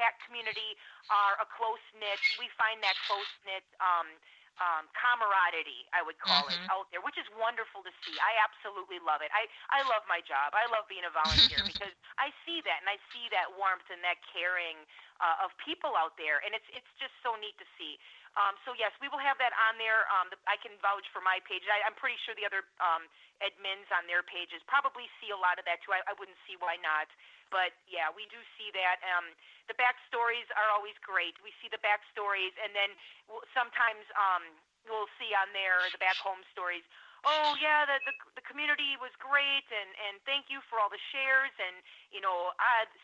cat community are a close-knit, we find that close-knit camaraderie, I would call it, out there, which is wonderful to see. I absolutely love it. I love my job. I love being a volunteer because I see that, and I see that warmth and that caring of people out there, and it's just so neat to see. So yes, we will have that on there. I can vouch for my page. I'm pretty sure the other admins on their pages probably see a lot of that too. I wouldn't see why not. But yeah, we do see that. The backstories are always great. We see the backstories, and then sometimes we'll see on there the back home stories. Oh yeah, the community was great, and thank you for all the shares. And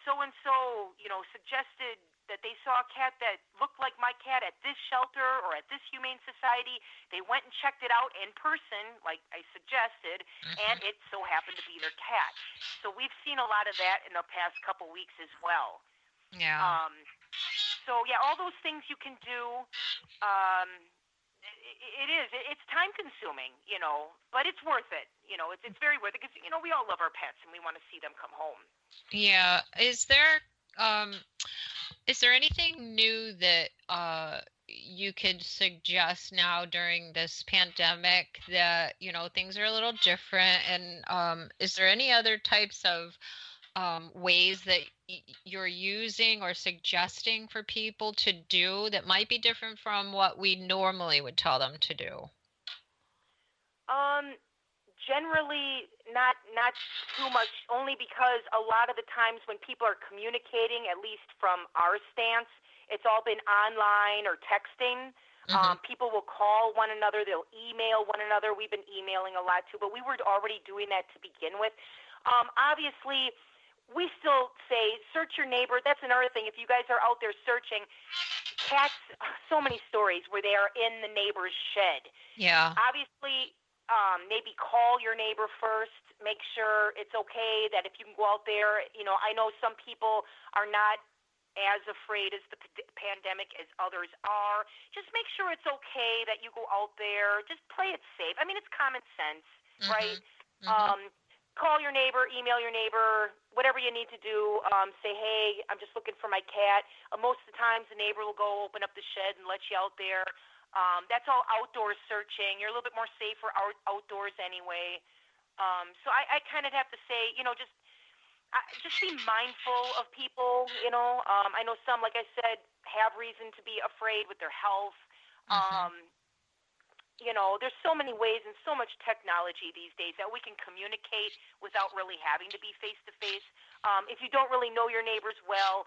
so and so suggested that they saw a cat that looked like my cat at this shelter or at this humane society. They went and checked it out in person, like I suggested, and it so happened to be their cat. So we've seen a lot of that in the past couple weeks as well. Yeah. So yeah, all those things you can do. It's time consuming, but it's worth it. It's very worth it because we all love our pets and we want to see them come home. Yeah. Is there anything new that you could suggest now during this pandemic that, things are a little different? And is there any other types of ways that you're using or suggesting for people to do that might be different from what we normally would tell them to do? Generally, not too much, only because a lot of the times when people are communicating, at least from our stance, it's all been online or texting. People will call one another. They'll email one another. We've been emailing a lot too, but we were already doing that to begin with. Obviously, we still say search your neighbor. That's another thing. If you guys are out there searching, cats, so many stories where they are in the neighbor's shed. Yeah. Obviously, maybe call your neighbor first. Make sure it's okay that if you can go out there. I know some people are not as afraid as the pandemic as others are. Just make sure it's okay that you go out there. Just play it safe. I mean, it's common sense, right? Call your neighbor, email your neighbor, whatever you need to do. Say, hey, I'm just looking for my cat. Most of the times the neighbor will go open up the shed and let you out there. That's all outdoor searching. You're a little bit more safe for outdoors anyway. So I kind of have to say, just be mindful of people. I know some, like I said, have reason to be afraid with their health. There's so many ways and so much technology these days that we can communicate without really having to be face-to-face. If you don't really know your neighbors well,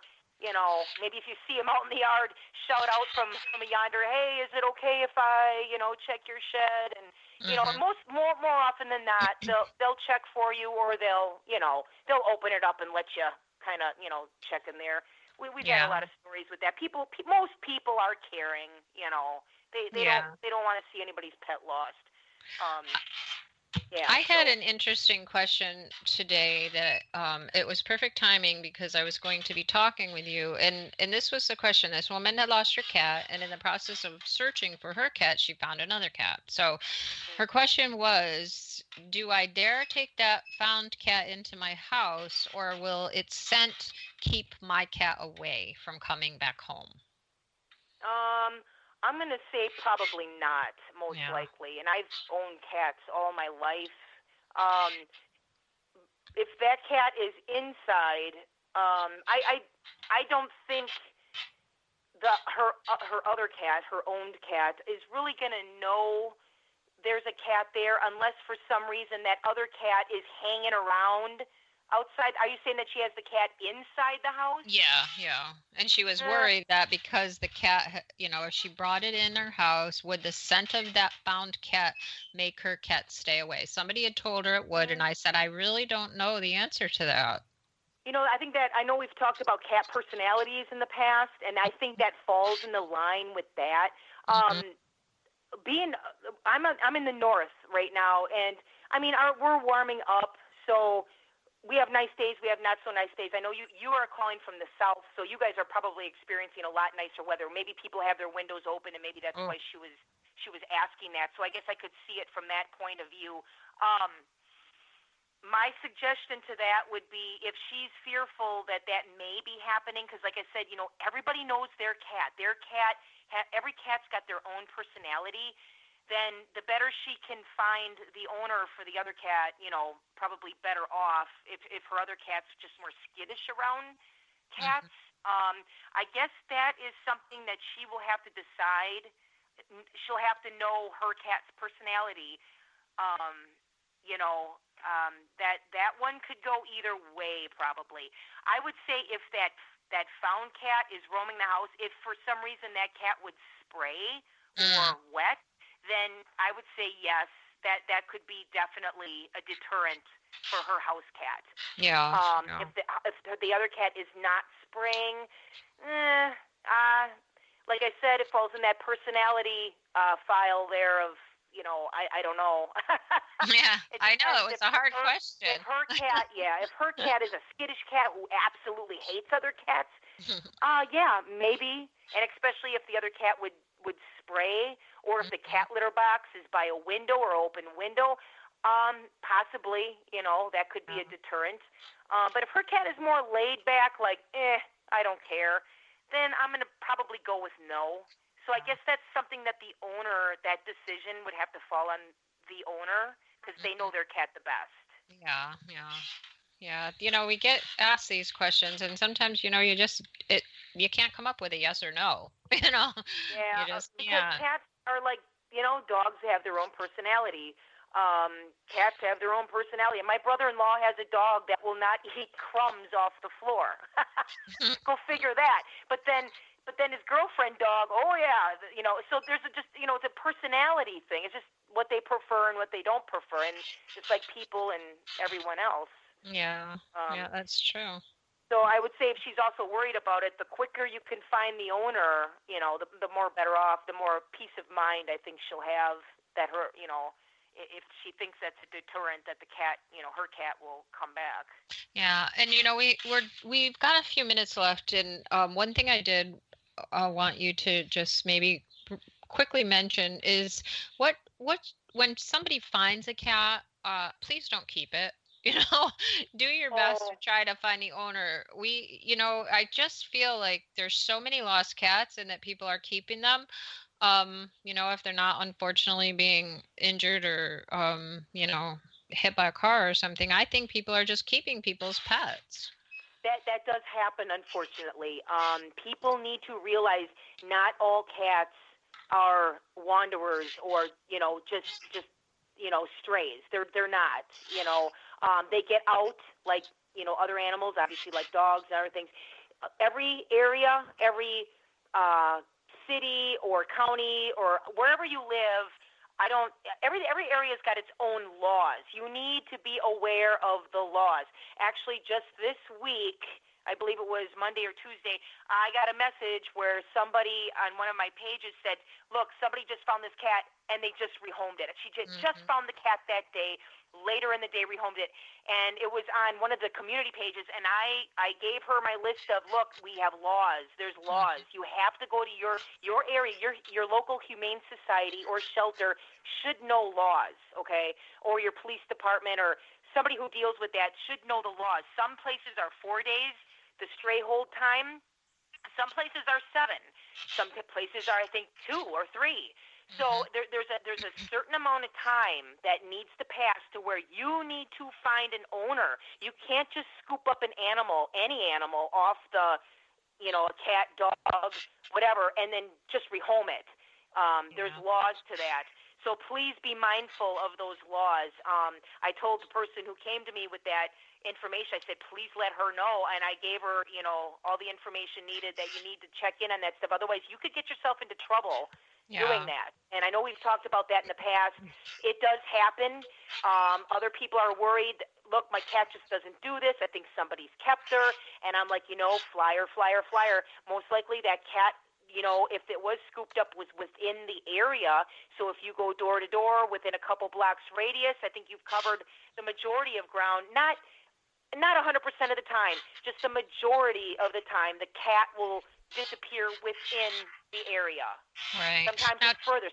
maybe if you see them out in the yard, shout out from yonder, hey, is it okay if I, check your shed? And, more often than not, they'll check for you, or they'll open it up and let you kind of, check in there. We've had a lot of stories with that. Most people are caring, They don't want to see anybody's pet lost. I had an interesting question today that it was perfect timing because I was going to be talking with you, and this was the question. This woman had lost her cat, and in the process of searching for her cat, she found another cat. So her question was, do I dare take that found cat into my house, or will its scent keep my cat away from coming back home? I'm going to say probably not, most likely. And I've owned cats all my life. If that cat is inside, I don't think her other cat, her owned cat, is really going to know there's a cat there unless for some reason that other cat is hanging around outside. Are you saying that she has the cat inside the house? Yeah. And she was worried that because the cat, if she brought it in her house, would the scent of that found cat make her cat stay away? Somebody had told her it would, and I said, I really don't know the answer to that. I know we've talked about cat personalities in the past, and I think that falls in the line with that. I'm in the north right now, and I mean, we're warming up, so we have nice days, we have not so nice days. I know you are calling from the south, so you guys are probably experiencing a lot nicer weather. Maybe people have their windows open, and maybe that's why she was asking that. So I guess I could see it from that point of view. My suggestion to that would be if she's fearful that that may be happening, because like I said, everybody knows their cat. Every cat's got their own personality. Then the better she can find the owner for the other cat, probably better off if her other cat's just more skittish around cats. I guess that is something that she will have to decide. She'll have to know her cat's personality. That one could go either way probably. I would say if that found cat is roaming the house, if for some reason that cat would spray or wet, then I would say yes, that could be definitely a deterrent for her house cat. Yeah. If the other cat is not spraying, like I said, it falls in that personality file there of, I don't know. Yeah, I know. It's a hard question. If her cat is a skittish cat who absolutely hates other cats, yeah, maybe. And especially if the other cat would spray, or if the cat litter box is by a window or open window, possibly, that could be a deterrent. But if her cat is more laid back, like, I don't care, then I'm going to probably go with no. So I guess that's something that that decision would have to fall on the owner, because they know their cat the best. Yeah. We get asked these questions, and sometimes, you can't come up with a yes or no. Yeah, because cats are like, dogs have their own personality. Cats have their own personality. And my brother-in-law has a dog that will not eat crumbs off the floor. Go figure that. But then his girlfriend dog, so there's it's a personality thing. It's just what they prefer and what they don't prefer, and just like people and everyone else. Yeah, that's true. So I would say if she's also worried about it, the quicker you can find the owner, the more better off, the more peace of mind I think she'll have that her, if she thinks that's a deterrent, that the cat, her cat will come back. Yeah, and we've got a few minutes left, and one thing I did want you to just maybe quickly mention is what when somebody finds a cat, please don't keep it. Do your best to try to find the owner. I just feel like there's so many lost cats, and that people are keeping them. If they're not unfortunately being injured or, hit by a car or something, I think people are just keeping people's pets. That does happen, unfortunately. People need to realize not all cats are wanderers or, just strays. They're not, they get out like, other animals, obviously like dogs and other things. Every area, every city or county or wherever you live, every area's got its own laws. You need to be aware of the laws. Actually, just this week, I believe it was Monday or Tuesday, I got a message where somebody on one of my pages said, look, somebody just found this cat and they just rehomed it. She just found the cat that day, later in the day rehomed it. And it was on one of the community pages, and I gave her my list of, look, we have laws. There's laws. You have to go to your area, your local humane society or shelter should know laws, okay? Or your police department or somebody who deals with that should know the laws. Some places are 4 days, the stray hold time. Some places are 7. Some places are, I think, 2 or 3. So there's a certain amount of time that needs to pass to where you need to find an owner. You can't just scoop up any animal off the, a cat, dog, whatever, and then just rehome it. There's laws to that. So please be mindful of those laws. I told the person who came to me with that information, I said, please let her know. And I gave her, all the information needed that you need to check in on that stuff. Otherwise, you could get yourself into trouble doing that. And I know we've talked about that in the past. It does happen. Other people are worried. Look, my cat just doesn't do this. I think somebody's kept her. And I'm like, flyer. Most likely that cat, if it was scooped up, was within the area. So if you go door to door within a couple blocks radius, I think you've covered the majority of ground. Not 100% of the time, just the majority of the time, the cat will disappear within the area. Right. Sometimes it's further.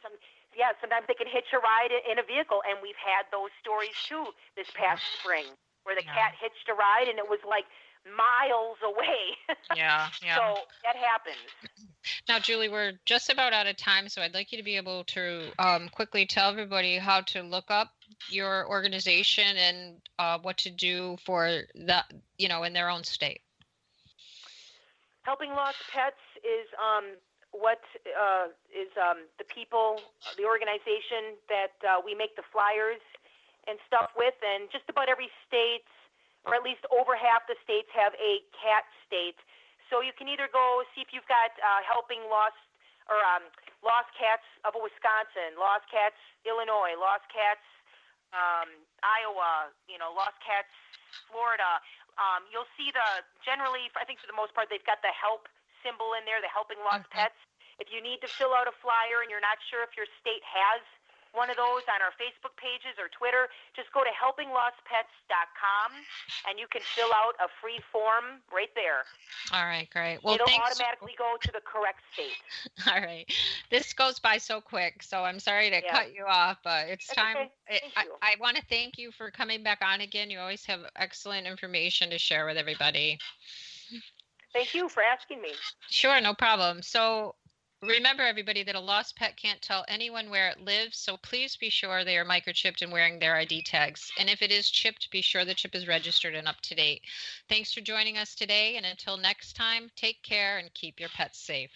Yeah, sometimes they can hitch a ride in a vehicle, and we've had those stories too this past spring, where the cat hitched a ride and it was like miles away. Yeah. So that happens. Now, Julie, we're just about out of time, so I'd like you to be able to quickly tell everybody how to look up your organization and what to do for that, in their own state. Helping Lost Pets is the people, the organization that we make the flyers and stuff with, and just about every state, or at least over half the states, have a cat state. So you can either go see if you've got Helping Lost Cats of Wisconsin, Lost Cats Illinois, Lost Cats Iowa, Lost Cats Florida. You'll see generally, I think for the most part, they've got the help symbol in there, the Helping Lost Pets. If you need to fill out a flyer and you're not sure if your state has one of those on our Facebook pages or Twitter, just go to helpinglostpets.com and you can fill out a free form right there. All right, great. Well, it'll automatically go to the correct state. All right. This goes by so quick, so I'm sorry to cut you off, but it's time. Okay. I want to thank you for coming back on again. You always have excellent information to share with everybody. Thank you for asking me. Sure, no problem. So remember, everybody, that a lost pet can't tell anyone where it lives, so please be sure they are microchipped and wearing their ID tags. And if it is chipped, be sure the chip is registered and up to date. Thanks for joining us today, and until next time, take care and keep your pets safe.